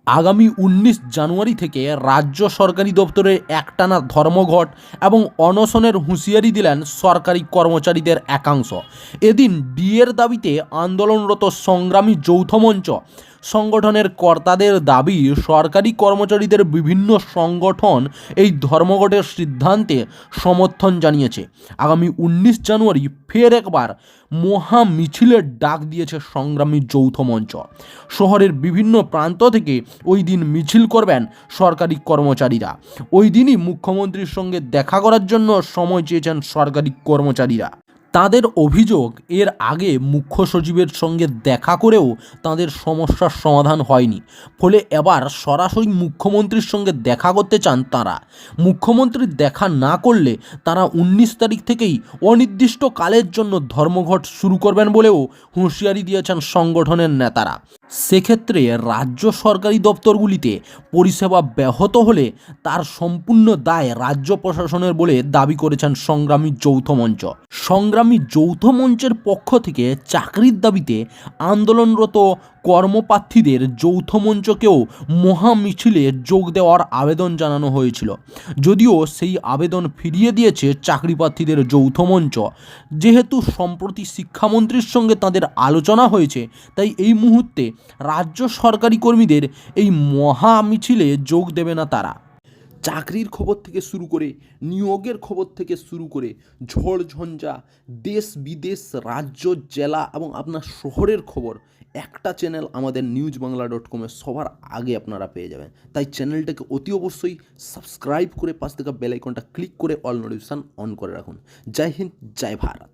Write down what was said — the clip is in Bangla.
আগামী 19 জানুয়ারি থেকে রাজ্য সরকারি দপ্তরে একটানা ধর্মঘট এবং অনশনের হুঁশিয়ারি দিলেন সরকারি কর্মচারীদের একাংশ। এদিন ডিএর দাবিতে আন্দোলনরত সংগ্রামী যৌথ মঞ্চ সংগঠনের কর্তাদের দাবি, সরকারি কর্মচারীদের বিভিন্ন সংগঠন এই ধর্মঘটের সিদ্ধান্তে সমর্থন জানিয়েছে। আগামী 19 জানুয়ারি ফের একবার মহা মিছিলের ডাক দিয়েছে সংগ্রামী যৌথ মঞ্চ। শহরের বিভিন্ন প্রান্ত থেকে ওই দিন মিছিল করবেন সরকারি কর্মচারীরা। ওই দিনই মুখ্যমন্ত্রীর সঙ্গে দেখা করার জন্য সময় চেয়েছেন সরকারি কর্মচারীরা। তাদের অভিযোগ, এর আগে মুখ্য সচিবের সঙ্গে দেখা করেও তাদের সমস্যার সমাধান হয়নি, ফলে এবার সরাসরি মুখ্যমন্ত্রীর সঙ্গে দেখা করতে চান তারা। মুখ্যমন্ত্রীর দেখা না করলে তারা 19 তারিখ থেকেই অনির্দিষ্টকালের জন্য ধর্মঘট শুরু করবেন বলেও হুঁশিয়ারি দিয়েছেন সংগঠনের নেতারা। সেক্ষেত্রে রাজ্য সরকারি দপ্তরগুলিতে পরিষেবা ব্যাহত হলে তার সম্পূর্ণ দায় রাজ্য প্রশাসনের বলে দাবি করেছেন সংগ্রামী যৌথ মঞ্চ। সংগ্রামী যৌথ মঞ্চের পক্ষ থেকে চাকরির দাবিতে আন্দোলনরত কর্মপ্রার্থীদের যৌথ মঞ্চকেও মহা মিছিলে যোগ দেওয়ার আবেদন জানানো হয়েছিল, যদিও সেই আবেদন ফিরিয়ে দিয়েছে চাকরি প্রার্থীদের যৌথ মঞ্চ। যেহেতু সম্প্রতি শিক্ষামন্ত্রীর সঙ্গে তাদের আলোচনা হয়েছে, তাই এই মুহূর্তে রাজ্য সরকারি কর্মীদের এই মহা মিছিলে যোগ দেবে না তারা। চাকরির খবর থেকে শুরু করে নিয়োগের খবর থেকে শুরু করে ঝড় ঝঞ্ঝা, দেশ বিদেশ, রাজ্য, জেলা এবং আপনার শহরের খবর একটা চ্যানেল আমাদের newsbangla.com-এ সবার আগে আপনারা পেয়ে যাবেন। তাই চ্যানেলটাকে অতি অবশ্যই সাবস্ক্রাইব করে পাশ থেকে বেল আইকনটা ক্লিক করে অল নোটিফিকেশন অন করে রাখুন। জয় হিন্দ, জয় ভারত।